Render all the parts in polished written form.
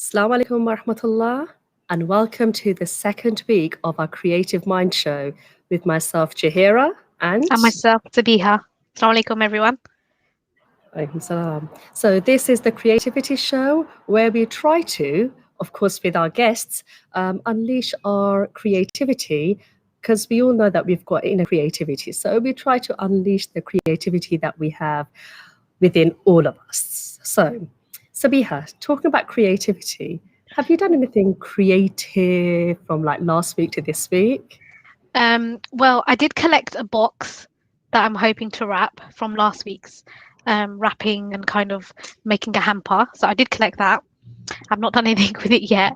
Assalamu alaikum wa rahmatullah, and welcome to the second week of our Creative Mind Show with myself, Jahira, and And myself, Sabiha. Assalamu alaikum, everyone. Alaikum salam. So this is the Creativity Show where we try to, of course, with our guests, unleash our creativity because we all know that we've got inner creativity. So we try to unleash the creativity that we have within all of us. So, Sabiha, talking about creativity, have you done anything creative from like last week to this week? Well, I did collect a box that I'm hoping to wrap from last week's wrapping and kind of making a hamper. So I did collect that. I've not done anything with it yet,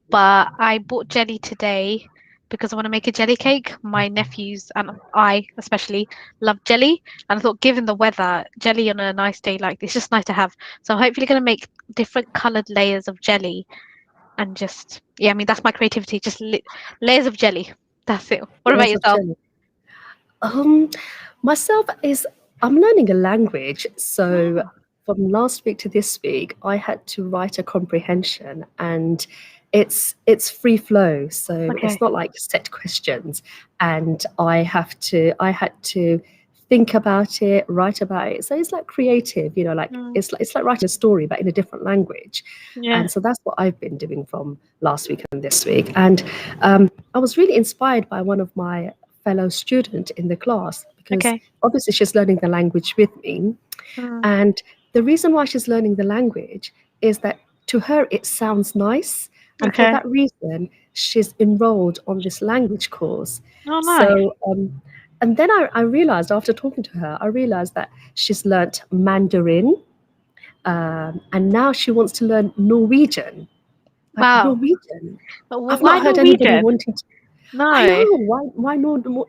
but I bought jelly today because I want to make a jelly cake. My nephews and I especially love jelly, and I thought, given the weather, jelly on a nice day like this, just nice to have. So I'm hopefully going to make different coloured layers of jelly, and just I mean that's my creativity, just layers of jelly. That's it. What about Layers of yourself? jelly. Um, myself is I'm learning a language, so Oh, from last week to this week, I had to write a comprehension, and it's free flow, so it's okay. not like set questions, and I had to think about it, write about it. So it's like creative, like Mm, it's like writing a story but in a different language, yeah. and so that's what I've been doing from last week and this week, and I was really inspired by one of my fellow student in the class because Okay. obviously she's learning the language with me. Mm, And the reason why she's learning the language is that to her it sounds nice. And for okay. that reason, she's enrolled on this language course. Oh, nice. So, and then I realized after talking to her, I realized that she's learnt Mandarin, and now she wants to learn Norwegian. Like Wow. Norwegian. But I've why not heard anybody Norwegian? wanting to. I No.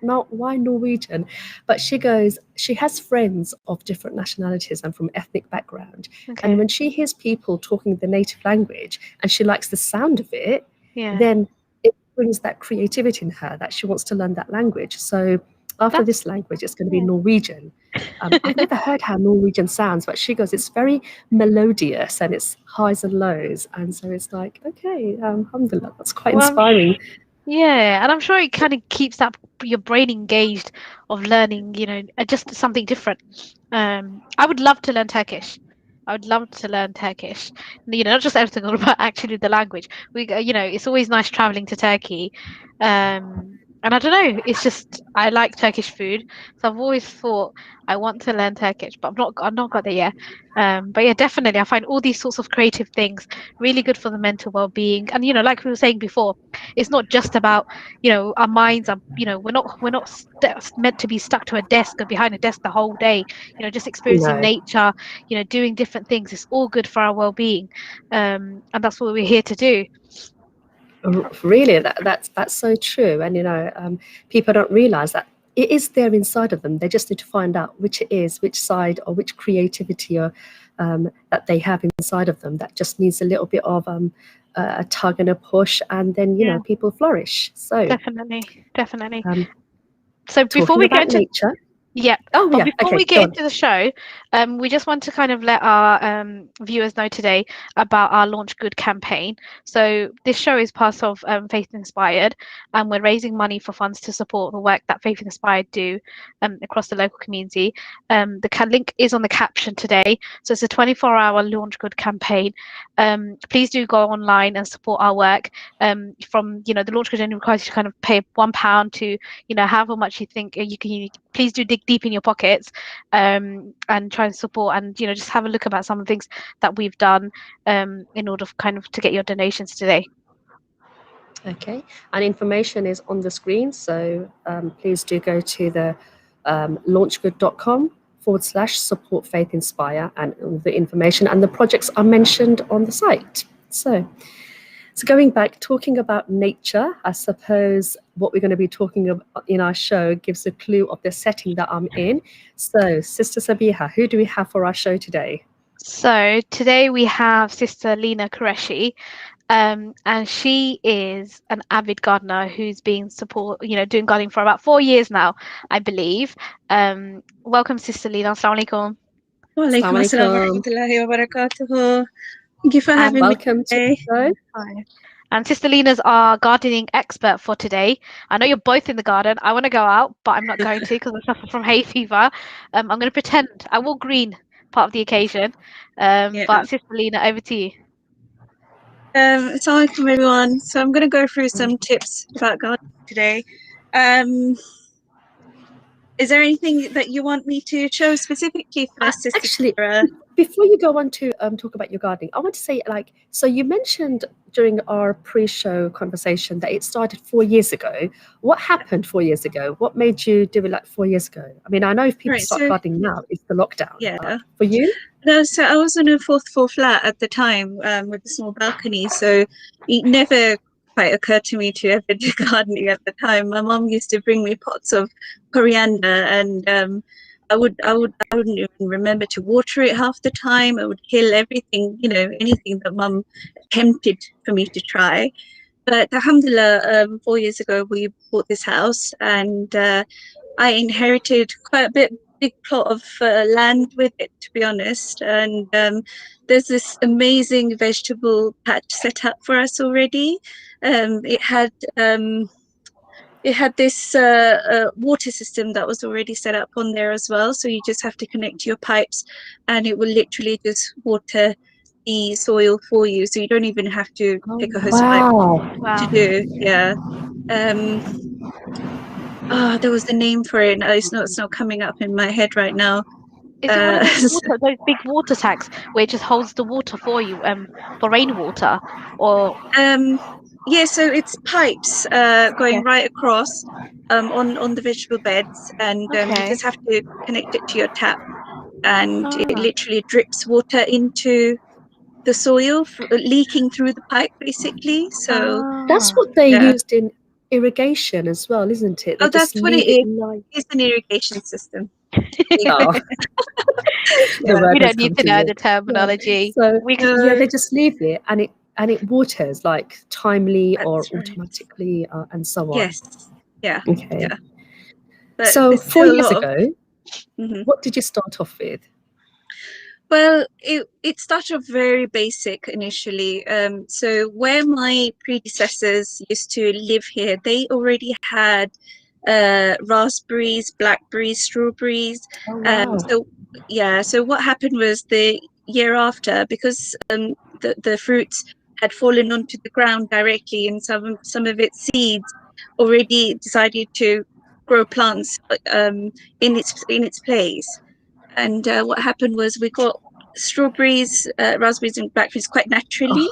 know why Norwegian, but she goes. She has friends of different nationalities and from ethnic background, and Okay. when she hears people talking the native language and she likes the sound of it, Yeah. then it brings that creativity in her that she wants to learn that language. So after That's this language, it's going to be yeah. Norwegian. I've never heard how Norwegian sounds, but she goes, it's very melodious and it's highs and lows, and so it's like, okay, alhamdulillah, that's quite Well, inspiring. yeah, and I'm sure it kind of keeps that your brain engaged of learning, just something different. I would love to learn Turkish. I would love to learn Turkish. Not just everything, but actually the language. It's always nice traveling to Turkey. And I don't know, it's just I like Turkish food, so I've always thought I want to learn Turkish, but I've not got there yet. But yeah, definitely, I find all these sorts of creative things really good for the mental well-being. And like we were saying before, it's not just about our minds are we're not meant to be stuck to a desk or behind a desk the whole day, just experiencing No. nature, doing different things. It's all good for our well-being, and that's what we're here to do. Really, that's so true. And people don't realize that it is there inside of them. They just need to find out which it is, which side or which creativity or that they have inside of them that just needs a little bit of a tug and a push, and then Yeah, people flourish. So definitely. um, So before talking we get about into nature. Yeah, Oh but yeah, before okay, we go get on. into the show, we just want to kind of let our viewers know today about our Launch Good campaign. So this show is part of Faith Inspired, and we're raising money for funds to support the work that Faith Inspired do across the local community. The link is on the caption today. So it's a 24-hour Launch Good campaign. Please do go online and support our work. From the Launch Good only requires you to kind of pay £1 to however much you think you can. Please do dig deep in your pockets, and try and support, and just have a look about some of the things that we've done in order kind of to get your donations today. Okay, and information is on the screen, so please do go to the launchgood.com/support Faith Inspire, and all the information and the projects are mentioned on the site. So going back, talking about nature, I suppose what we're going to be talking about in our show gives a clue of the setting that I'm in. So, Sister Sabiha, who do we have for our show today? So today we have Sister Lena Qureshi, and she is an avid gardener who's been doing gardening for about 4 years now, I believe. Welcome, Sister Lena. Assalamu alaikum. Walaikum Assalamu assalam alaikum. warahmatullahi wabarakatuh. Thank you for And having me Welcome to the today. show. Hi. And Sister Lena's our gardening expert for today. I know you're both in the garden. I want to go out, but I'm not going to because I suffer from hay fever. I'm going to pretend I will green part of the occasion. Yeah. But Sister Lena, over to you. Assalamu alaikum everyone. So I'm going to go through some tips about gardening today. Is there anything that you want me to show specifically for us, Sister Actually, Sarah? before you go on to talk about your gardening, I want to say, like, so you mentioned during our pre-show conversation that it started 4 years ago. What happened 4 years ago? What made you do it like 4 years ago? I mean, I know if people Right, start so gardening now, it's the lockdown. yeah. But for you? No, so I was on a fourth floor flat at the time with a small balcony. So it never quite occurred to me to ever do gardening at the time. My mom used to bring me pots of coriander, and I wouldn't even remember to water it half the time. I would kill everything, anything that mum attempted for me to try. But alhamdulillah, 4 years ago we bought this house, and I inherited quite a big plot of land with it, to be honest. And there's this amazing vegetable patch set up for us already. It had this water system that was already set up on there as well. So you just have to connect your pipes, and it will literally just water the soil for you. So you don't even have to pick a hose pipe to do. Yeah. There was a name for it. No, it's not coming up in my head right now. Is it one of those big water tanks where it just holds the water for you, for rainwater, or? Yeah, so it's pipes going right across on the vegetable beds, and you just have to connect it to your tap, and it literally drips water into the soil, leaking through the pipe, basically. So That's what they used in irrigation as well, isn't it? They that's just what leave it is. like... It's an irrigation system. Oh. We don't need to know the terminology. Yeah, they just leave it, and it waters like timely or automatically, and so on. Yes. Yeah. Okay. Yeah. But so 4 years ago, what did you start off with? Well, it started off very basic initially. So where my predecessors used to live here, they already had raspberries, blackberries, strawberries. So what happened was the year after, because the fruits had fallen onto the ground directly, and some of its seeds already decided to grow plants in its place. And what happened was we got strawberries, raspberries, and blackberries quite naturally.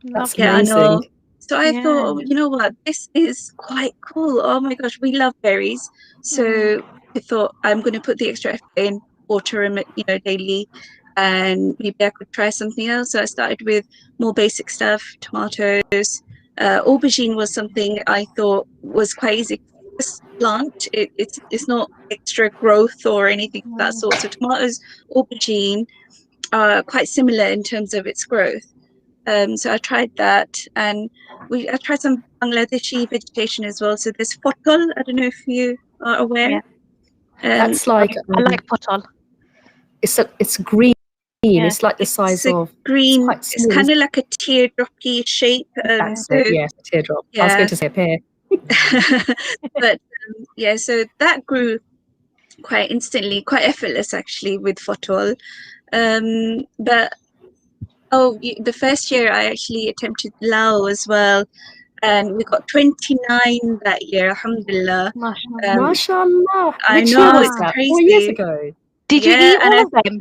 That's amazing. So I thought, you know what, this is quite cool. Oh my gosh, we love berries. So I thought I'm going to put the extra effort in, water them, daily, and maybe I could try something else. So I started with more basic stuff, tomatoes. Aubergine was something I thought was quite easy. Just plant. It's not extra growth or anything of that sort. So tomatoes, aubergine are quite similar in terms of its growth. So I tried that, and I tried some Bangladeshi vegetation as well. So there's potol. I don't know if you are aware. That's like I like potol. It's green. It's like the size of green. It's kind of like a teardroppy shape. That's it. Yes, a teardrop. I was going to say a pear. But so that grew quite instantly, quite effortless actually with potol. But the first year I actually attempted Lao as well, and we got 29 that year, alhamdulillah. Mashallah. I Which know, year was it's that? crazy. 4 years ago. Did you eat all of them?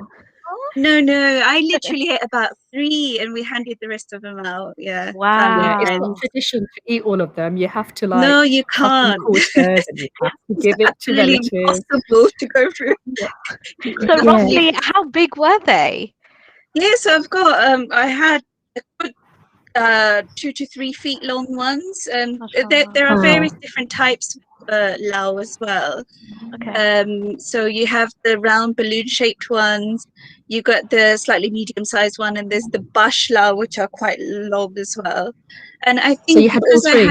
No, I literally ate about 3, and we handed the rest of them out. Yeah. Wow. It's not tradition to eat all of them. You have to no, you cut can't. in quarters, and you have to give it to relatives. Impossible to go through. So roughly, how big were they? So I've got I had a good 2 to 3 feet long ones. There are various different types of Lao as well. So you have the round balloon shaped ones, you got the slightly medium sized one, and there's the bush Lao, which are quite long as well. And I think so you had all 3?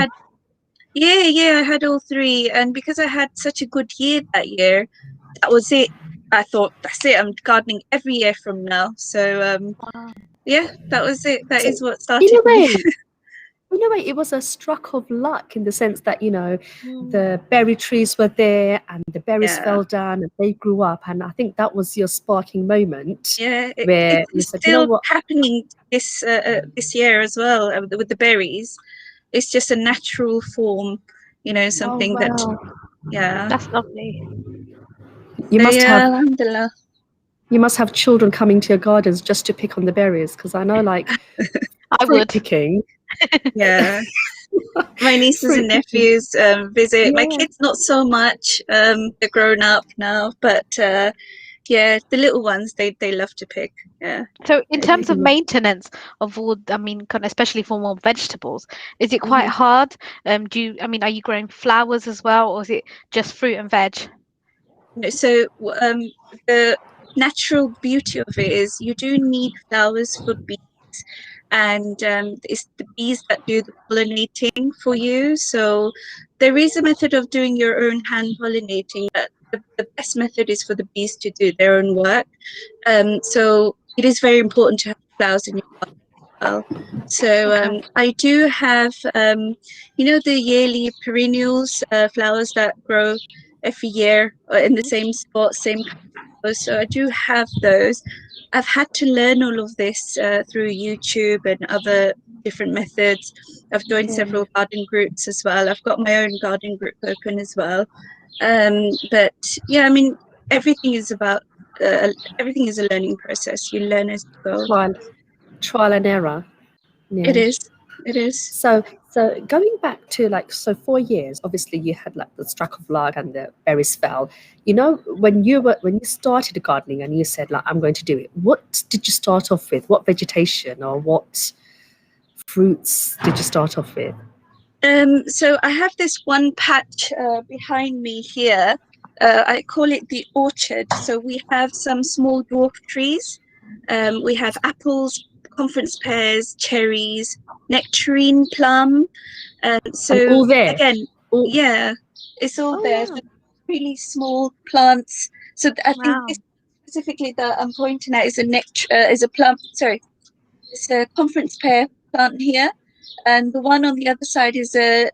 I had all 3, and because I had such a good year that year, that was it. I thought, that's it, I'm gardening every year from now. So Wow. yeah, that was it. That So, is what in started a me. way, it was a stroke of luck in the sense that, Mm. the berry trees were there and the berries Yeah. fell down and they grew up. And I think that was your sparking moment Yeah, where you it's said, you know still what? happening this year as well with the berries. It's just a natural form, Oh, something that, wow. yeah. That's lovely. You So must yeah, have alhamdulillah. you must have children coming to your gardens just to pick on the berries, because I know, like, I fruit would. picking. Yeah. My nieces and Fruit picking. nephews visit. My Yeah. kids not so much. They're grown up now, but yeah, the little ones they love to pick. Yeah. So in They terms of do. maintenance of all, I mean, kind of especially for more vegetables, is it quite Mhm. hard? Are you growing flowers as well, or is it just fruit and veg? So the natural beauty of it is you do need flowers for bees, and it's the bees that do the pollinating for you. So there is a method of doing your own hand pollinating, but the best method is for the bees to do their own work. So it is very important to have flowers in your garden as well. So Okay. I do have, the yearly perennials, flowers that grow every year in the Mhm. same spot, same colors. So I do have those. I've had to learn all of this through YouTube and other different methods. I've joined Yeah. several garden groups as well. I've got my own garden group open as well. But yeah, I mean, everything is about everything is a learning process. You learn as you go. Trial and error. It Yeah. is. It is. So going back to, like, so 4 years, obviously you had, like, the stroke of luck and the berries fell. When you started gardening and you said, like, I'm going to do it, what did you start off with? What vegetation or what fruits did you start off with? So I have this one patch behind me here. I call it the orchard. So we have some small dwarf trees. We have apples, conference pears, cherries, nectarine plum. And So all there. again, All, yeah, it's all oh there. wow. So really small plants. So I think Wow. this specifically that I'm pointing at is a plum. Sorry, it's a conference pear plant here, and the one on the other side is a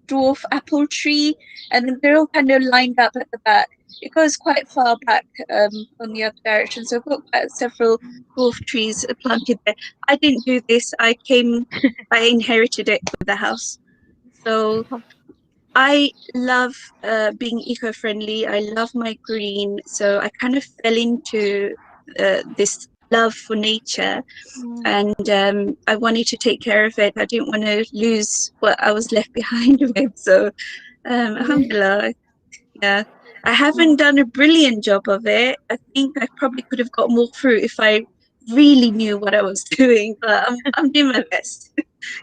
dwarf apple tree, and then they're all kind of lined up at the back. It goes quite far back on the other direction, so I've got quite several dwarf trees planted there. I didn't do this. I inherited it with the house. So I love being eco-friendly. I love my green, so I kind of fell into this love for nature, Mm. and I wanted to take care of it. I didn't want to lose what I was left behind with. So, alhamdulillah, yeah. I haven't done a brilliant job of it. I think I probably could have got more fruit if I really knew what I was doing, but I'm doing my best.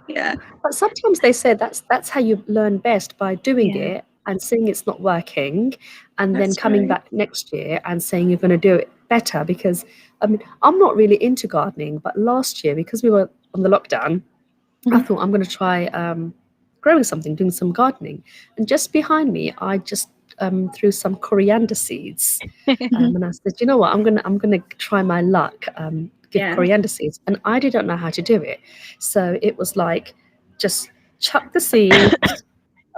Yeah, But sometimes they say that's how you learn best, by doing yeah, it and seeing it's not working, and then that's coming right. back next year and saying you're going to do it better. Because, I mean, I'm not really into gardening, but last year, because we were on the lockdown, I thought I'm going to try growing something, doing some gardening. And just behind me, I just threw some coriander seeds, Mhm. and I said, you know what, I'm gonna try my luck, give Yeah. coriander seeds, and I didn't know how to do it, so it was like, just chuck the seeds.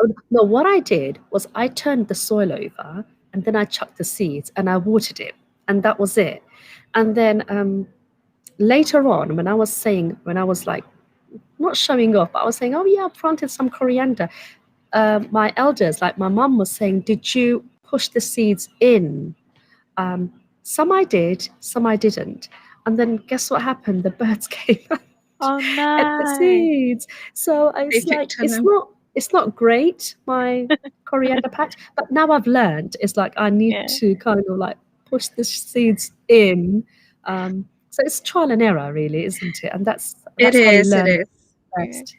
Oh, no, what I did was I turned the soil over and then I chucked the seeds and I watered it, and that was it. And then later on, when I was like, not showing off, but I was saying, oh yeah, I planted some coriander. My elders, like my mum, was saying, did you push the seeds in? Um, some I did, some I didn't. And then guess what happened? The birds came and Oh ate the no. seeds. So They it's like, picked on them. it's not great, my coriander patch, but now I've learned, it's like I need Yeah. to kind of like push the seeds in. So it's trial and error, really, isn't it? And It that's how you is. It learn is. Yeah. best.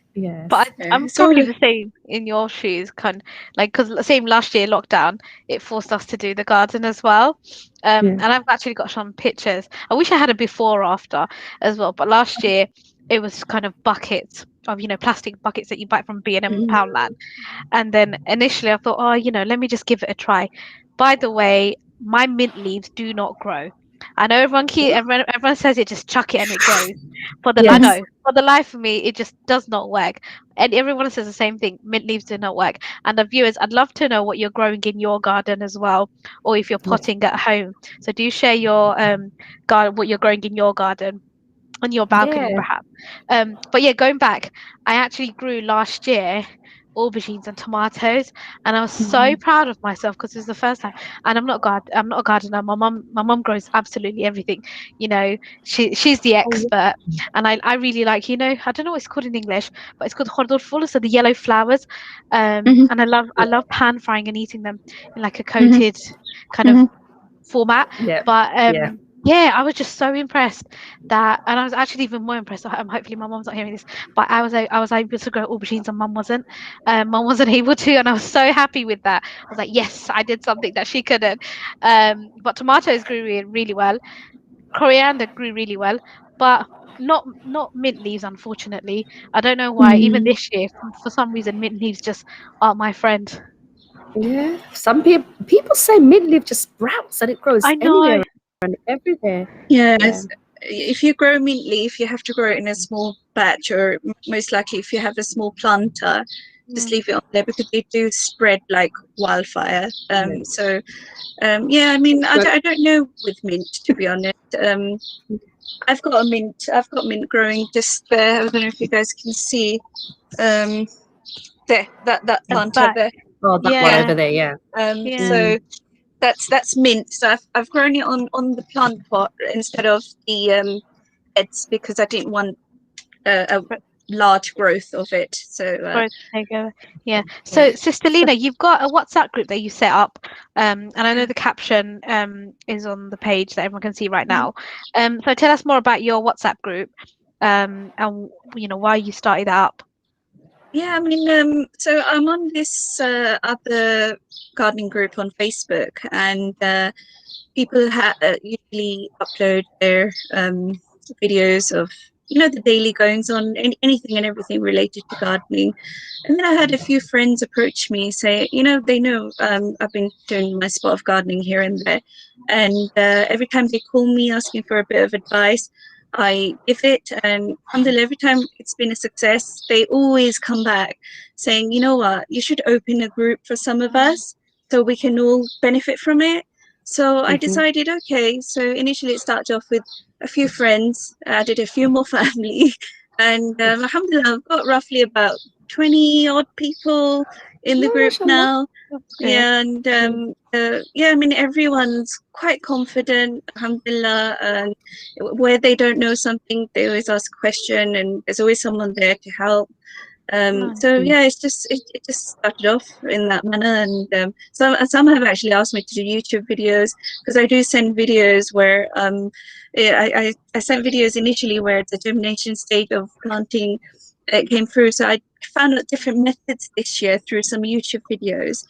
But Yes. Yeah. I'm It's all. probably the same in your shoes, kind like because same last year lockdown, it forced us to do the garden as well. Yeah. And I've actually got some pictures. I wish I had a before or after as well. But last year it was kind of buckets of plastic buckets that you buy from B&M Mhm. Poundland. And then initially I thought, oh, let me just give it a try. By the way, my mint leaves do not grow. I know everyone says it, just chuck it and it grows. I Yes. know for the life of me, it just does not work. And everyone says the same thing: mint leaves do not work. And the viewers, I'd love to know what you're growing in your garden as well, or if you're Yeah. potting at home. So do share your garden, what you're growing in your garden, on your balcony Yeah. perhaps. But yeah, going back, I actually grew last year aubergines and tomatoes, and I was so proud of myself because it was the first time. And I'm not a gardener. My mum grows absolutely everything. You know, she's the Oh, yeah. expert. And I really like, I don't know what it's called in English, but it's called hordorfull, so the yellow flowers. Mhm, And I love pan frying and eating them in like a mhm, coated kind of mhm. format. Yeah. But Yeah. yeah, I was just so impressed and I was actually even more impressed. Hopefully, my mom's not hearing this, but I was able to grow aubergines and mum wasn't. Mum wasn't able to, and I was so happy with that. I was like, yes, I did something that she couldn't. But tomatoes grew really well. Coriander grew really well, but not mint leaves, unfortunately. I don't know why. Even Mm. this year, for some reason, mint leaves just aren't my friend. Yeah. Some people say mint leaf just sprouts and it grows I know. anywhere and everywhere. Yeah. Yes. If you grow mint leaf, you have to grow it in a small batch, or most likely, if you have a small planter, just Mm. leave it on there because they do spread like wildfire. Yes. Yeah, I mean, But I don't know with mint, to be honest. I've got a mint. I've got mint growing just there. I don't know if you guys can see. Um, there, that At the planter back. there. oh, that one Yeah. Yeah. over there. Yeah. Yeah. So that's mint. So I've grown it on the plant pot instead of the beds because I didn't want a large growth of it. So For it to take over. Yeah. Yeah. So, Sister Lena, you've got a WhatsApp group that you set up, and I know the caption is on the page that everyone can see right now. So tell us more about your WhatsApp group, and why you started that up. yeah, I mean, so I'm on this other gardening group on Facebook, and people usually upload their videos of the daily goings on, anything and everything related to gardening. And then I had a few friends approach me, say, they know I've been doing my spot of gardening here and there, and every time they call me asking for a bit of advice, I give it, and alhamdulillah, every time it's been a success. They always come back saying, you know what, you should open a group for some of us so we can all benefit from it. So I Hmm. decided, okay. So initially it started off with a few friends, added a few more family, and alhamdulillah, I've got roughly about 20 odd people in the No, group mashallah. now. That's good. Yeah, and yeah, I mean, everyone's quite confident, alhamdulillah. And where they don't know something, they always ask a question, and there's always someone there to help. Nice. So yeah, it just started off in that manner, and some have actually asked me to do YouTube videos because I do send videos where yeah, I sent videos initially where the germination stage of planting it came through. So I found out different methods this year through some YouTube videos,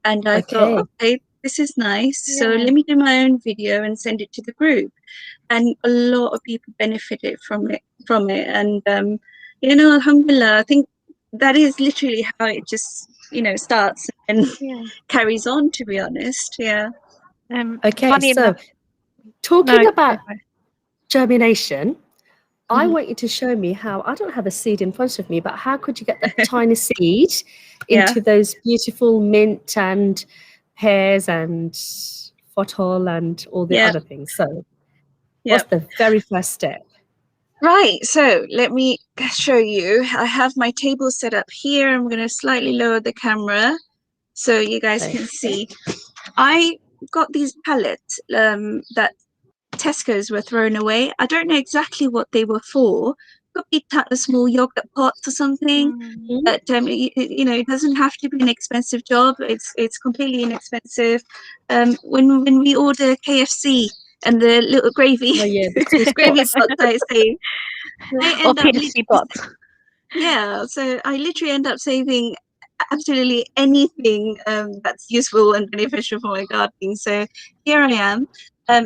and I thought, Okay. okay, this is nice. So Yeah. let me do my own video and send it to the group, and a lot of people benefited from it, and alhamdulillah, I think that is literally how it just starts and Yeah. carries on, to be honest. Yeah. Okay. Funny So enough. No. talking about Okay. germination, I Mhm. want you to show me how, I don't have a seed in front of me, but how could you get that tiny seed Yeah. into those beautiful mint and pears and fotol and all the Yeah. other things? So Yeah. what's the very first step? Right, so let me show you. I have my table set up here. I'm going to slightly lower the camera so you guys Okay. can see. I got these pallets that Tesco's were thrown away. I don't know exactly what they were for. Could be small yogurt pots or something. Mm. Mhm. But it doesn't have to be an expensive job. It's completely inexpensive. When we order KFC and the little gravy Oh yeah, the Swiss gravy pots. pots, I say, I Or end up PSC literally, bots. yeah. So I literally end up saving absolutely anything that's useful and beneficial for my gardening. So here I am.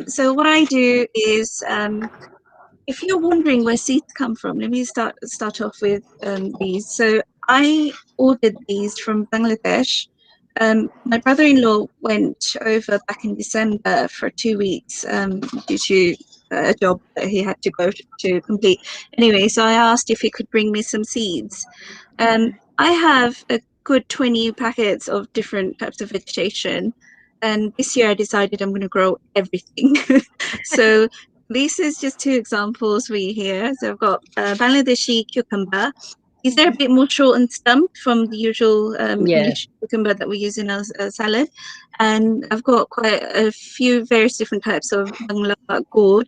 So what I do is, if you're wondering where seeds come from, let me start off with these. So I ordered these from Bangladesh. My brother-in-law went over back in December for 2 weeks due to a job that he had to go to complete. Anyway, so I asked if he could bring me some seeds. I have a good 20 packets of different types of vegetation, and this year I decided I'm going to grow everything. So this is just 2 examples for you here. So I've got Bangladeshi cucumber. These are a bit more short and stumped from the usual English cucumber that we use in our salad. And I've got quite a few various different types of Bangla gourd.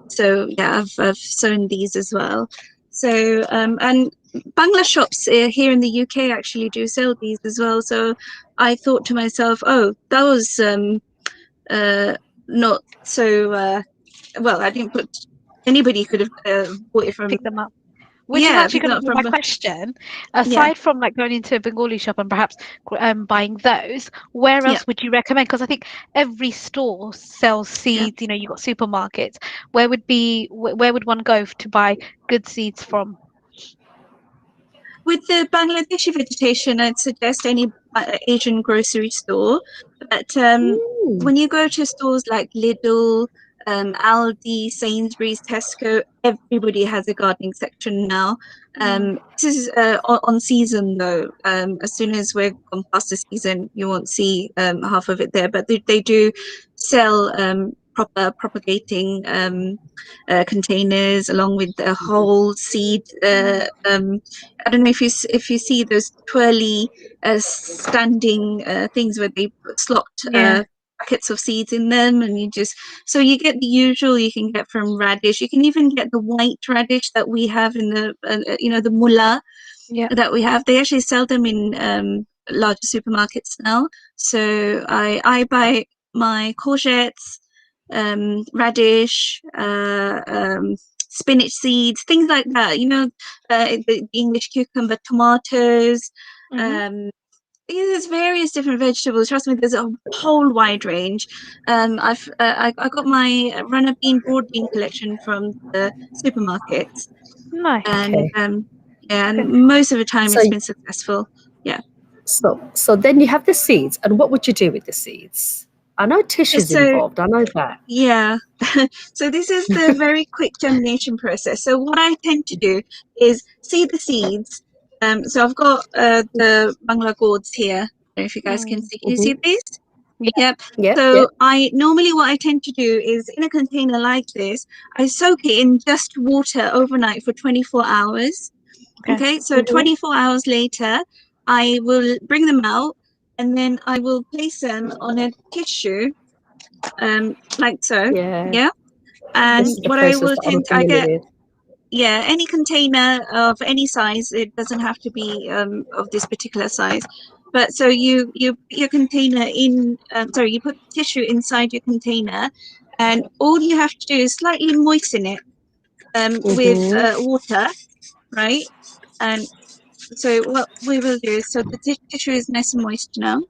So yeah, I've sown these as well. So and Bangla shops here in the UK actually do sell these as well. So I thought to myself, oh, that was not so well. I didn't put anybody could have bought it from. Pick them up. Which is actually pick going to up be my from question. yeah. Aside from like going into a Bengali shop and perhaps buying those, where Yeah. else would you recommend? Because I think every store sells seeds. You know, you've got supermarkets. Where would one go to buy good seeds from? With the Bangladeshi vegetation, I'd suggest any Asian grocery store. But when you go to stores like Lidl, Aldi, Sainsbury's, Tesco, everybody has a gardening section now. This is on season though. As soon as we're gone past the season, you won't see half of it there. But they do sell proper propagating containers along with the whole seed. I don't know if you see those twirly standing things where they slot packets of seeds in them, and you get the usual you can get from radish. You can even get the white radish that we have in the the mullah that we have. They actually sell them in larger supermarkets now. So I buy my courgettes, radish, spinach seeds, things like that. The English cucumber, tomatoes. There's various different vegetables. Trust me, there's a whole wide range. I got my runner bean, broad bean collection from the supermarkets, Nice. and and most of the time So- it's been successful. So then you have the seeds, and what would you do with the seeds? I know tissue's So- involved. I know that. Yeah. So this is the very quick germination process. So what I tend to do is seed the seeds. So I've got the Bangla gourds here. I don't know if you guys can see. Can you see these? Yep. Yep. So Yep. I normally what I tend to do is in a container like this, I soak it in just water overnight for 24 hours. Okay. So 24 hours later, I will bring them out, and then I will place them on a tissue, like so. Yeah. And This is the what I process will that I'm tend to, I familiar get, with. any container of any size. It doesn't have to be of this particular size. But so you put your container in, you put tissue inside your container, and all you have to do is slightly moisten it with water, right? And so what we will do is, so the tissue is nice and moist now.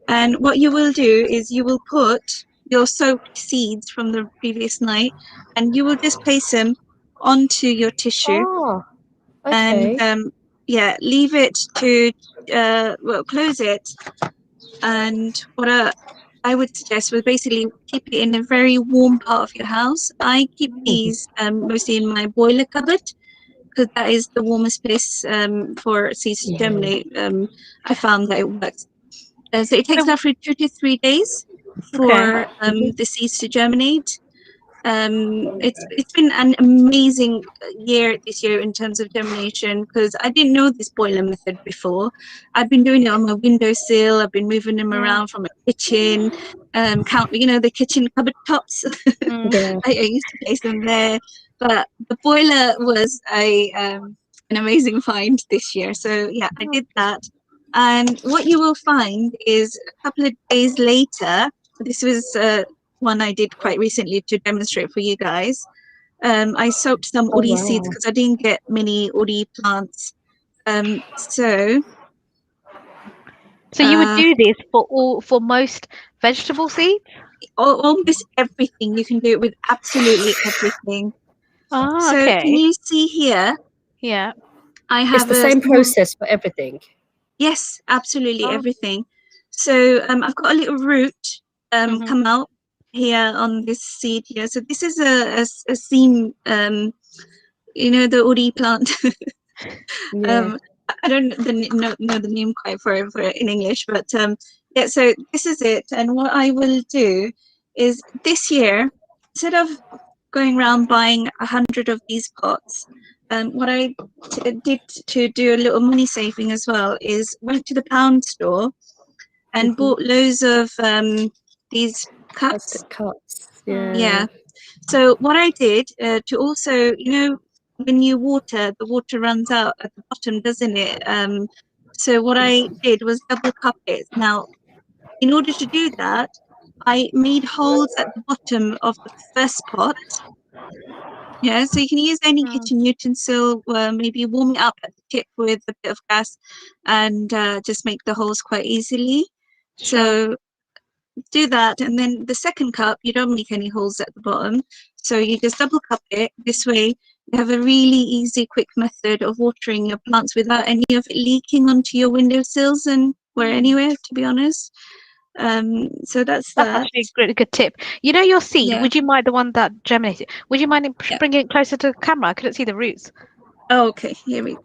And what you will do is you will put your soaked seeds from the previous night, and you will just place them onto your tissue, Oh, okay. and leave it to close it. And what I would suggest was basically keep it in a very warm part of your house. I keep these mostly in my boiler cupboard, because that is the warmest place for seeds to germinate. I found that it works. So it takes roughly 2 to 3 days for the seeds to germinate. It's been an amazing year this year in terms of germination, because I didn't know this boiler method before. I've been doing it on my windowsill. I've been moving them around from a kitchen, the kitchen cupboard tops. Yeah. I used to place them there, but the boiler was an amazing find this year. So yeah, I did that. And what you will find is a couple of days later, this was one I did quite recently to demonstrate for you guys. I soaked some Oh, ori wow. seeds because I didn't get many ori plants. So you would do this for most vegetable seeds? almost everything. You can do it with absolutely everything. Oh, So okay. can you see here? Yeah. I It's have the same process for everything. Yes, absolutely Oh. everything. So I've got a little root Mhm. come out here on this seed here. So this is a seam, you know, the uri plant. Yeah. I don't know the name quite for it in English, but yeah. So this is it. And what I will do is this year, instead of going around buying 100 of these pots, what I did to do a little money saving as well is went to the pound store and bought loads of these cups. Plastic cups. Mm. Yeah. So what I did to also, you know, when you water, the water runs out at the bottom, doesn't it? So what I did was double cup it. Now, in order to do that, I made holes at the bottom of the first pot. Yeah, so you can use any Mm. kitchen utensil, maybe warm it up at the tip with a bit of gas and just make the holes quite easily. Sure. So do that, and then the second cup, you don't make any holes at the bottom. So you just double cup it. This way, you have a really easy, quick method of watering your plants without any of it leaking onto your windowsills and where anywhere, to be honest. So that's That's that. actually a really good tip. You know your seed, Yeah. would you mind the one that germinated? Would you mind Yeah. bringing it closer to the camera? I couldn't see the roots. Oh, okay, here we go.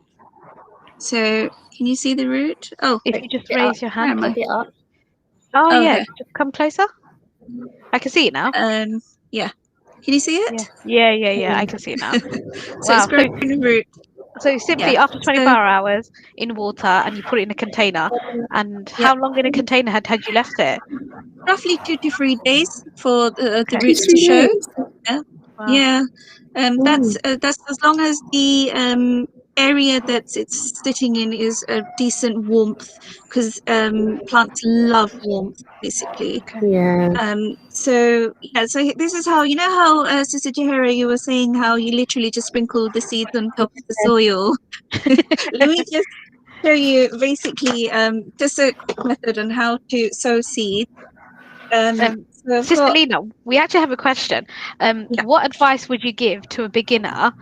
So can you see the root? Oh, If you just It raise your where hand. am I? It up. Oh, Oh, yeah, there. just come closer. I can see it now. Yeah. Can you see Yeah, it? yeah, I can see it now. So it's Wow. growing root. So simply Yeah. after 24 So hours in water and you put it in a container. And yeah, how long in a container had you left it? roughly 2 to 3 days for the Okay. roots to 3 show. days. Yeah. Wow. Yeah. Mm. That's as long as the area that it's sitting in is a decent warmth, because plants love warmth basically. Okay. Yeah. So yeah, so this is how, you know how Sister Jahira, you were saying how you literally just sprinkle the seeds on top of the soil. Let me just show you basically just a quick method on how to sow seeds. So I've Sister got, Lena, we actually have a question. yeah. What advice would you give to a beginner,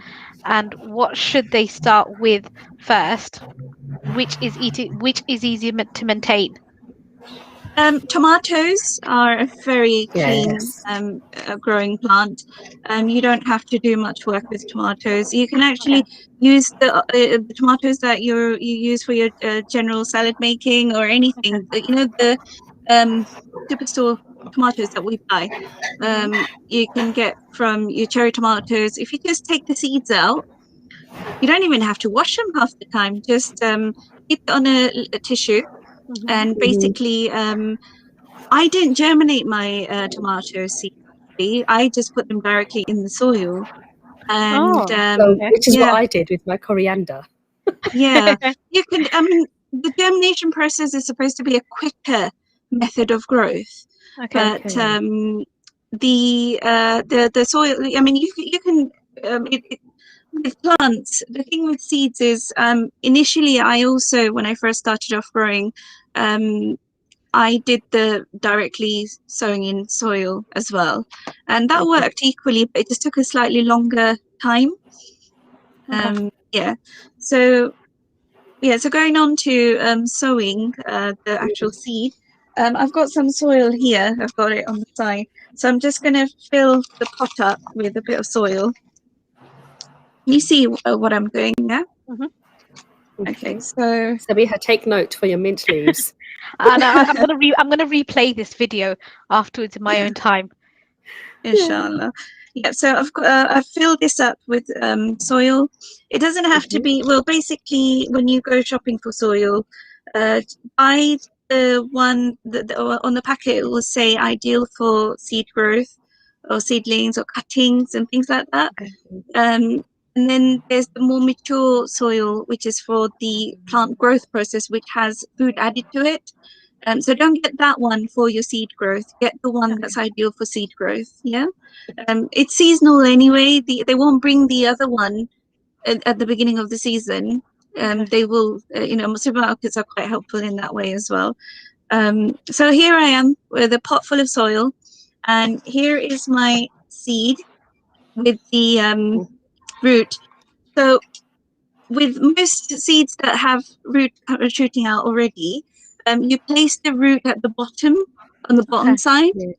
and what should they start with first? Which is easier to maintain? Tomatoes are a very clean Yes. growing plant. You don't have to do much work with tomatoes. You can Okay. actually use the tomatoes that you use for your general salad making or Okay. anything. You know, the superstore tomatoes that we buy. Hmm. You can get from your cherry tomatoes. If you just take the seeds out, you don't even have to wash them half the time. Just keep it on a tissue, Hmm. and Mhm. basically I didn't germinate my tomato seeds. Actually. I just put them directly in the soil, and Oh, So, okay. which is what yeah, I did with my coriander. yeah. You can. I mean, the germination process is supposed to be a quicker method of growth, Okay. but Okay. the soil. I mean, you can. With plants, the thing with seeds is initially I also, when I first started off growing, um, I did the directly sowing in soil as well, and that Okay. worked equally, but it just took a slightly longer time. Okay. Yeah. So yeah, so going on to sowing the actual seed, I've got some soil here. I've got it on the side, so I'm just going to fill the pot up with a bit of soil. You see what I'm doing now? Hmm. Okay, Okay. so So we had take note for your mint leaves. And I'm gonna replay this video afterwards in my yeah. own time. Yeah. Inshallah. Yeah, so I've filled this up with soil. It doesn't have to Mhm. be, well, basically, when you go shopping for soil, uh, buy the one that on the packet, it will say ideal for seed growth or seedlings or cuttings and things like that. Okay. Um, and then there's the more mature soil, which is for the plant growth process, which has food added to it. So don't get that one for your seed growth. Get the one Okay. that's ideal for seed growth. Yeah. It's seasonal anyway. They won't bring the other one at the beginning of the season. Okay. They will, supermarkets are quite helpful in that way as well. So here I am with a pot full of soil, and here is my seed with the root. So with most seeds that have root shooting out already, you place the root at the bottom, on the bottom Okay. side. Yeah.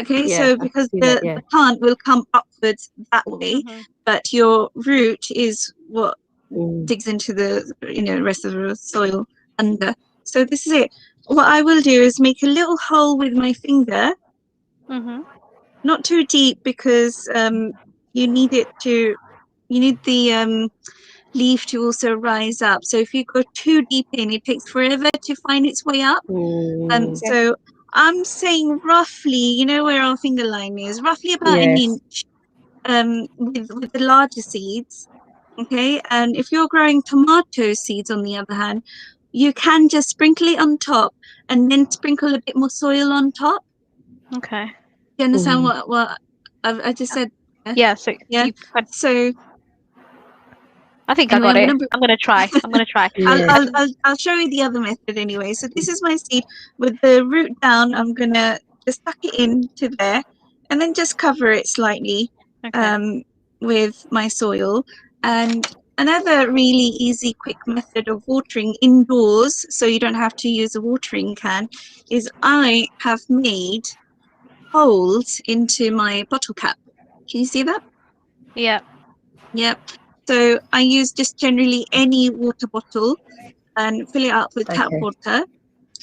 Okay, Yeah, so I because see that, yeah. the plant will come upwards that way, Mhm. but your root is what Mm. digs into the rest of the soil under. So this is it. What I will do is make a little hole with my finger, Mhm. not too deep because you need the leaf to also rise up. So if you go too deep in, it takes forever to find its way up. Mm. So I'm saying roughly, you know where our finger line is, roughly about an Yes. inch with the larger seeds. Okay, and if you're growing tomato seeds, on the other hand, you can just sprinkle it on top and then sprinkle a bit more soil on top. Okay. You understand Mm. what I just said? Yeah. So Yeah. So I think anyway, I got it. I'm gonna try. I'm gonna try. Yeah. I'll show you the other method anyway. So this is my seed with the root down. I'm gonna just tuck it into there, and then just cover it slightly Okay. with my soil. And another really easy, quick method of watering indoors, so you don't have to use a watering can, is I have made holes into my bottle cap. Can you see that? Yeah. Yep. So I use just generally any water bottle and fill it up with tap Okay. water.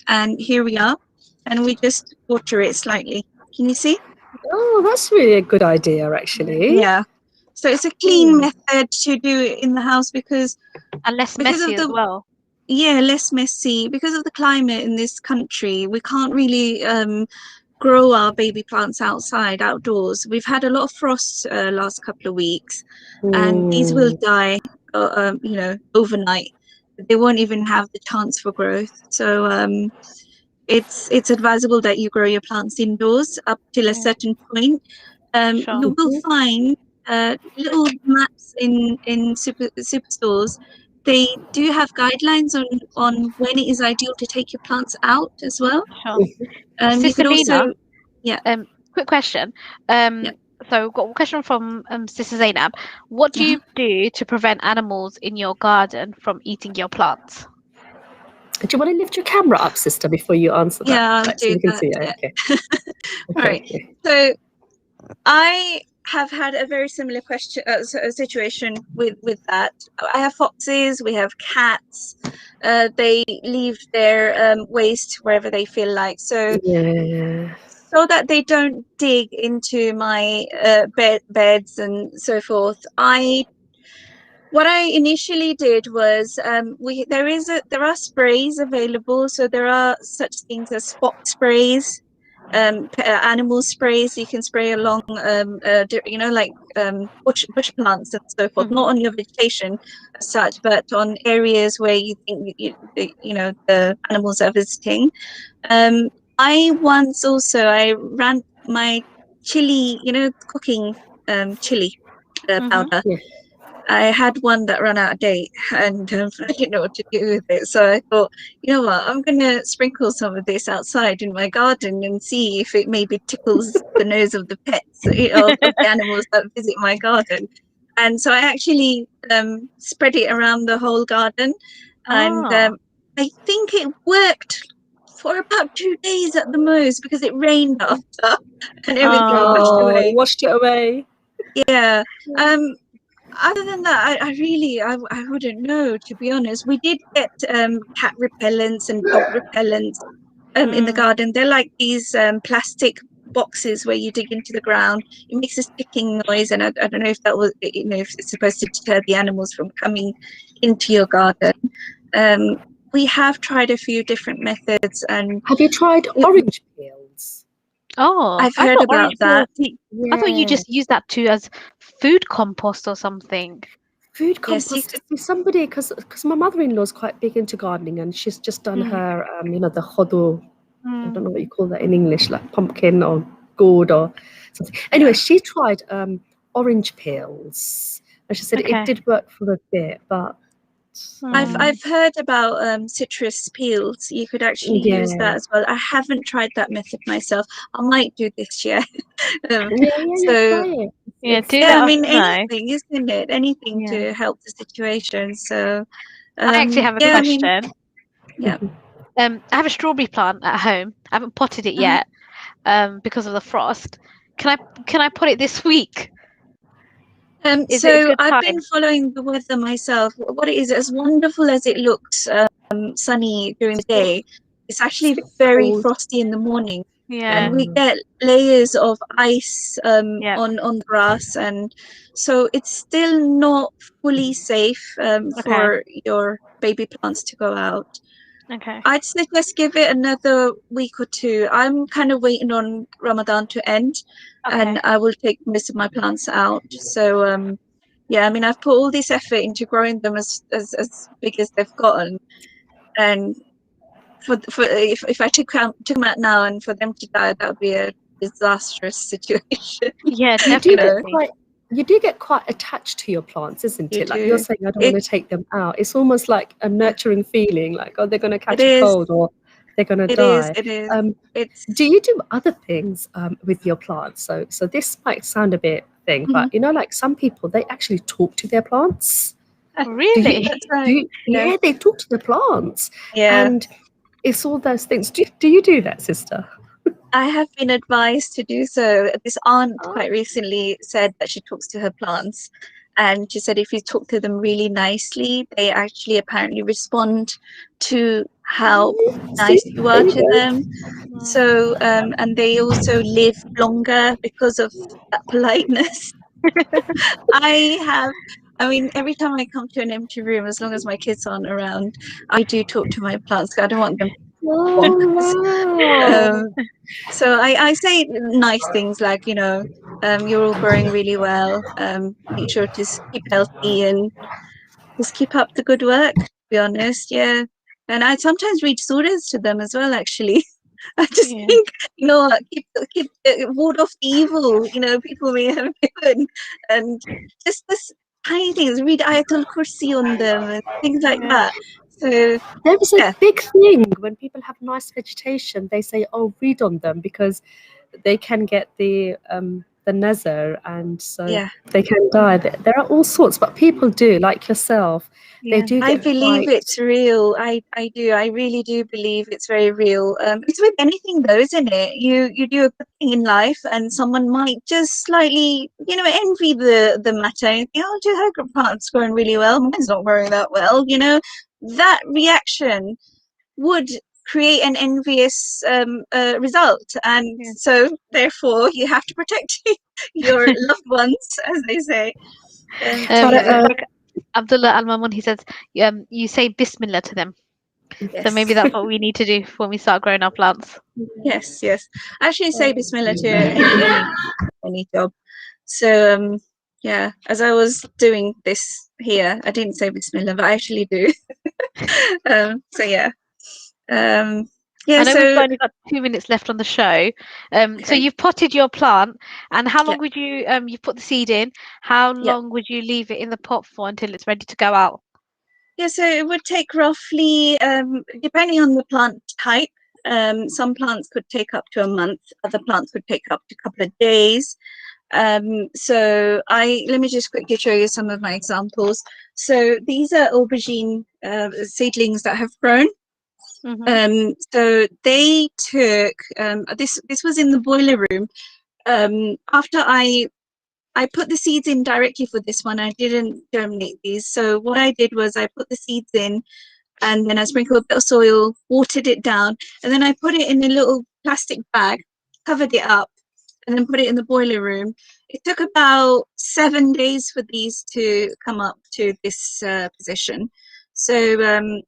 And here we are. And we just water it slightly. Can you see? Oh, that's really a good idea, actually. Yeah. So it's a clean Mm. method to do it in the house because And less because messy of as the well. less messy, because of the climate in this country. We can't really grow our baby plants outside, outdoors. We've had a lot of frost last couple of weeks, and these will Mm. die, overnight. They won't even have the chance for growth. So it's advisable that you grow your plants indoors up till a Mm, certain point. sure. You will Mhm. find little maps in superstores. They do have guidelines on when it is ideal to take your plants out as well. Sure. You Sister could also, Lena, yeah, quick question. yeah. So got a question from Sister Zainab. What do Uh-huh. you do to prevent animals in your garden from eating your plants? Do you want to lift your camera up, sister, before you answer that? Yeah, I'll Right, so do we can that. see it. Yeah. Okay. All right. Okay. So I have had a very similar situation with that. I have foxes, we have cats. They leave their waste wherever they feel like. Yeah. So that they don't dig into my beds and so forth. What I initially did was there are sprays available. So there are such things as spot sprays, animal sprays you can spray along, bush plants and so forth, Hmm. not on your vegetation as such, but on areas where you think the animals are visiting. Um, I ran my chili, cooking chili Hmm. powder. Yeah. I had one that ran out of date, and I didn't know what to do with it. So I thought, you know what, I'm going to sprinkle some of this outside in my garden and see if it maybe tickles the nose of the pets, of the animals that visit my garden. And so I actually spread it around the whole garden, and Oh. I think it worked for about 2 days at the most because it rained after and everything washed Oh, Oh. it away. washed it away. Yeah. Um, Other than that, I wouldn't know, to be honest. We did get cat repellents and dog repellents in the Mm. garden. They're like these plastic boxes where you dig into the ground. It makes this ticking noise, and I don't know if that was, if it's supposed to deter the animals from coming into your garden. We have tried a few different methods, and Have you tried orange peels? Oh, I've I heard thought orange about peel. that. I thought you Yeah. just use that too as food compost or something. Food Yes, you compost. could. See, somebody, because my mother-in-law's quite big into gardening, and she's just done Mm, her, the hodo. I Mm. don't know what you call that in English, like pumpkin or gourd or something. Anyway, yeah. she tried orange peels, and she said it Okay. did work for a bit, but I've heard about citrus peels. You could actually use that as well. I haven't tried that method myself. I might do this year. So Try it. Yeah, It's- do yeah, let I us mean know. anything, isn't it? Anything Yeah. to help the situation. So I actually have a yeah, I question. mean, yeah. I have a strawberry plant at home. I haven't potted it Uh-huh. yet, because of the frost. Can I put it this week? Is it a So good I've time? been following the weather myself. What it is, as wonderful as it looks, sunny during the day, it's actually very cold. frosty in the morning, Yeah. and we get layers of ice Yeah. on the grass, and so it's still not fully safe Okay. for your baby plants to go out. Okay. I'd suggest give it another week or two. I'm kind of waiting on Ramadan to end, Okay. and I will take most of my plants out. So yeah, I mean, I've put all this effort into growing them as big as they've gotten, and for if I took them out now and for them to die, that would be a disastrous situation. Yeah, You do get definitely. quite you do get quite attached to your plants, isn't You it? Like you're do. saying, I don't It want to take them out. It's almost like a nurturing feeling, like, oh, they're going to catch a is. cold or they're going to It is. die. It is. Um, It's. do you do other things with your plants? So this might sound a bit thing, but like some people, they actually talk to their plants. Do Really? you, That's right. do you, Yeah. yeah, they talk to the plants. Yeah. And it's all those things. Do you do that, sister? I have been advised to do so. This aunt Oh. quite recently said that she talks to her plants, and she said if you talk to them really nicely, they actually apparently respond to how nice See, you there are you to go. them. So, and they also live longer because of that politeness. I mean, every time I come to an empty room, as long as my kids aren't around, I do talk to my plants. I don't want them Oh, wow. so I say nice things like, you're all growing really well. Make sure to keep healthy and just keep up the good work, to be honest. Yeah. And I sometimes read surahs to them as well, actually. I just Yeah. think, what, keep ward off the evil, people may have given. And just this tiny things, read Ayatul Kursi on them and things like Yeah. that. So, There was a yeah. big thing when people have nice vegetation, they say, oh, read on them because they can get the nazar and so Yeah. they can die. There are all sorts, but people do, like yourself, they Yeah. do I get believe quite... it's real. I do. I really do believe it's very real. It's with anything though, isn't it? You do a good thing in life, and someone might just slightly, envy the matter and think, "Oh, her plant's growing really well. Mine's not growing that well." That reaction would create an envious result, and Yeah. so therefore you have to protect your loved ones, as they say. Like Abdullah Al Mamun, he says, you say Bismillah to them. Yes. So maybe that's what we need to do when we start growing our plants. Yes. I actually say Bismillah to any job. So yeah, as I was doing this here, I didn't say Bismillah, but I actually do. So yeah. Yeah. I know So we've only got 2 minutes left on the show. So okay. you've potted your plant, and how long Yeah. would you put the seed in? How Yeah. long would you leave it in the pot for until it's ready to go out? Yeah, so it would take roughly, depending on the plant type, some plants could take up to a month, other plants could take up to a couple of days. So let me just quickly show you some of my examples. So these are aubergine seedlings that have grown. So they took, this was in the boiler room. After I put the seeds in directly for this one. I didn't germinate these. So what I did was I put the seeds in, and then I sprinkled a bit of soil, watered it down, and then I put it in a little plastic bag, covered it up, and then put it in the boiler room. It took about 7 days for these to come up to this position. So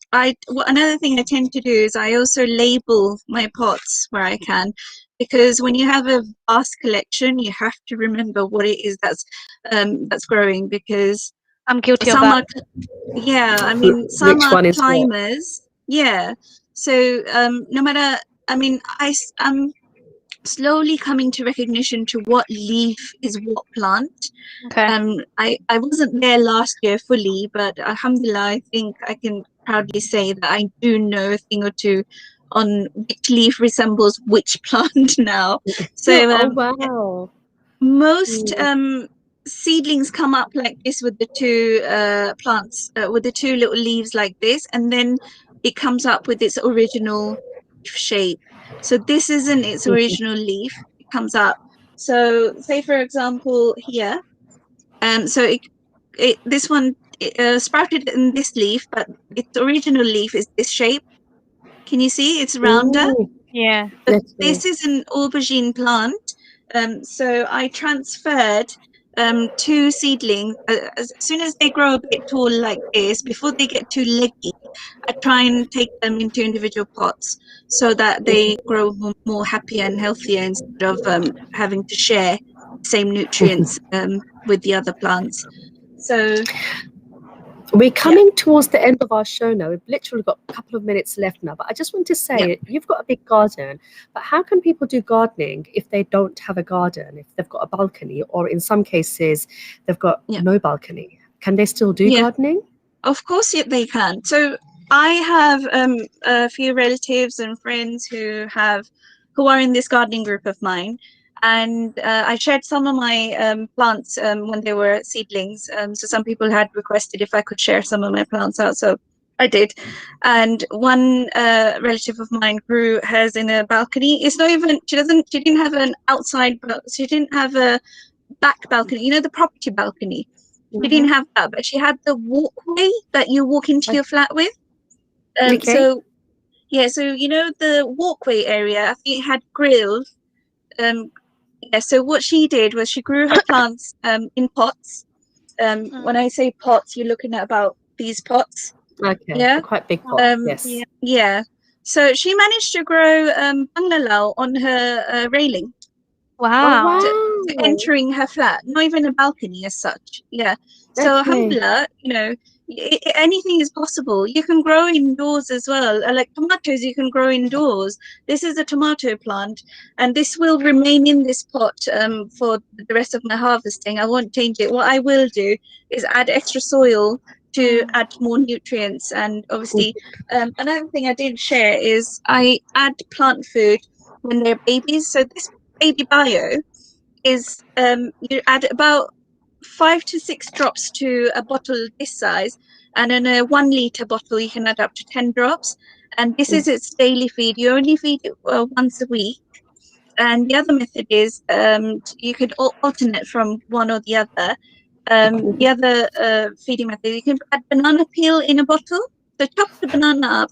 another thing I tend to do is I also label my pots where I can, because when you have a vast collection, you have to remember what it is that's growing, because I'm guilty of some that. are, yeah, I mean, some Which are one is what? climbers. Yeah. So no matter, I mean, slowly coming to recognition to what leaf is what plant. Okay. I wasn't there last year fully, but alhamdulillah, I think I can proudly say that I do know a thing or two on which leaf resembles which plant now. So Oh wow. most Mm. seedlings come up like this with the two plants, with the two little leaves like this, and then it comes up with its original shape. So this isn't its original leaf. It comes up. So say for example here, so this one sprouted in this leaf, but its original leaf is this shape. Can you see? It's rounder. Mm. Yeah. But Let's see. this is an aubergine plant. So I transferred two seedlings. As soon as they grow a bit tall like this, before they get too leggy, I try and take them into individual pots so that they grow more happier and healthier instead of having to share the same nutrients with the other plants. So We're yeah, coming towards the end of our show now. We've literally got a couple of minutes left now. But I just want to yeah. say, you've got a big garden, but how can people do gardening if they don't have a garden, if they've got a balcony, or in some cases, they've got Yeah. no balcony? Can they still do Yeah. gardening? Of course, yeah, they can. So I have a few relatives and friends who are in this gardening group of mine, and I shared some of my plants when they were seedlings. So some people had requested if I could share some of my plants out, so I did. And one relative of mine grew hers in a balcony. It's not even she didn't have an outside, she didn't have a back balcony. You know, the property balcony. She didn't have that, but she had the walkway that you walk into your flat with. Okay. So yeah, so you know the walkway area, I think it had grills. Yeah, so what she did was she grew her plants in pots. When I say pots, you're looking at about these pots. Okay. Yeah. They're quite big pots. Yes. Yeah. So she managed to grow bungalow on her railing. Wow. Oh, wow. Entering her flat, not even a balcony as such. Yeah. So Okay. alhamdulillah, you know, anything is possible. You can grow indoors as well. Like tomatoes, you can grow indoors. This is a tomato plant, and this will remain in this pot for the rest of my harvesting. I won't change it. What I will do is add extra soil to add more nutrients. And obviously, another thing I didn't share is I add plant food when they're babies. So this baby bio is you add about 5 to 6 drops to a bottle this size, and in a 1 liter bottle you can add up to 10 drops, and this is its daily feed. You only feed it once a week. And the other method is you could alternate from one or the other. The other feeding method, you can add banana peel in a bottle. So chop the banana up,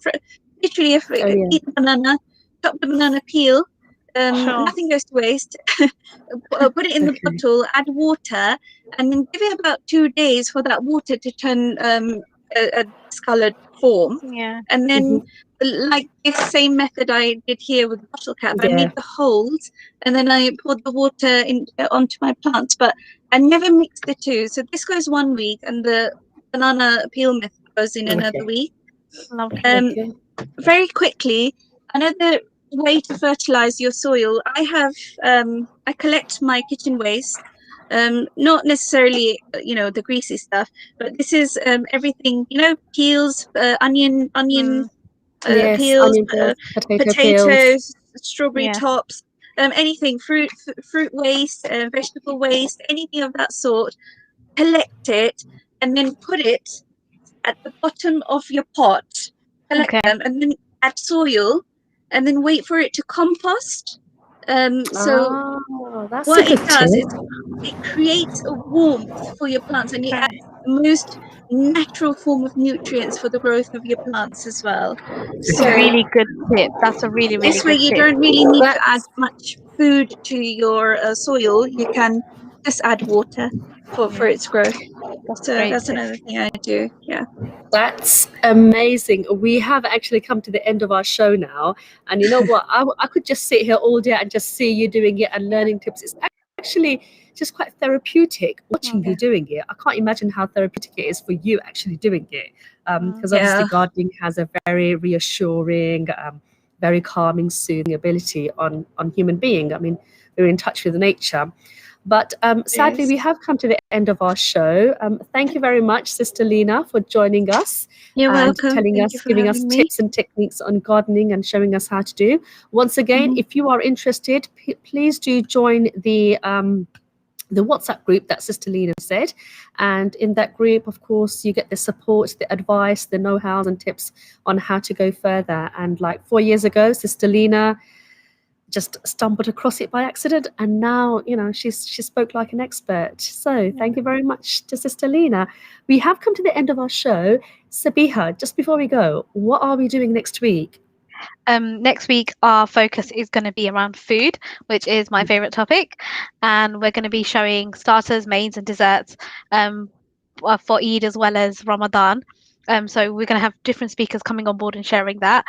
literally eat the banana, chop the banana peel, nothing goes to waste. Put it in the bottle, add water, and then give it about 2 days for that water to turn a discolored form. Yeah. And then like this same method I did here with the bottle cap, I made the holes and then I poured the water onto my plants, but I never mixed the two. So this goes 1 week and the banana peel method goes in another week. Lovely. Very quickly, another way to fertilize your soil, I have I collect my kitchen waste, not necessarily the greasy stuff, but this is everything, peels, onion Yes, peels, onion peels, potato peels. potatoes, strawberry Yeah. tops, anything, fruit waste, vegetable waste, anything of that sort. Collect it and then put it at the bottom of your pot. Collect them and then add soil, and then wait for it to compost. So That's what a good it does tip. is it creates a warmth for your plants, and it adds the most natural form of nutrients for the growth of your plants as well. It's So a really good tip. That's a really, really this way good you tip. don't really need to add much food to your soil. You can just add water for its growth. That's So great that's tip. another thing I do. Yeah. That's amazing. We have actually come to the end of our show now. And you know what? I could just sit here all day and just see you doing it and learning tips. It's actually just quite therapeutic watching you doing it. I can't imagine how therapeutic it is for you actually doing it. Because obviously gardening has a very reassuring very calming, soothing ability on human being. I mean, we're in touch with nature. But sadly, Yes. we have come to the end of our show. Thank you very much, Sister Lena, for joining us You're and welcome. Thank you for giving us having me. tips and techniques on gardening and showing us how to do. Once again, Mhm. if you are interested, please do join the WhatsApp group that Sister Lena said. And in that group, of course, you get the support, the advice, the know-hows and tips on how to go further. And like 4 years ago, Sister Lena just stumbled across it by accident, and now she spoke like an expert. So thank you very much to Sister Lena. We have come to the end of our show. Sabiha, just before we go, what are we doing next week? Next week, our focus is going to be around food, which is my favorite topic, and we're going to be showing starters, mains, and desserts for Eid as well as Ramadan. So we're going to have different speakers coming on board and sharing that.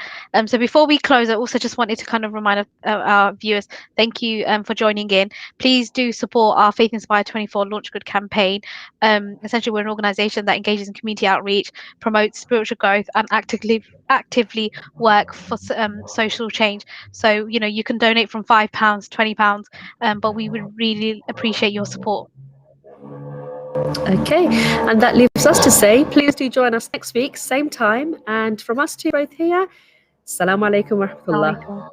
So before we close, I also just wanted to kind of remind our viewers, thank you for joining in. Please do support our Faith Inspired 24 Launch Good campaign. Essentially, we're an organisation that engages in community outreach, promotes spiritual growth, and actively work for social change. So you can donate from £5, £20, but we would really appreciate your support. Okay, and that leaves us to say, please do join us next week, same time. And from us two both here, Assalamu alaikum wa rahmatullah. Assalamu alaikum.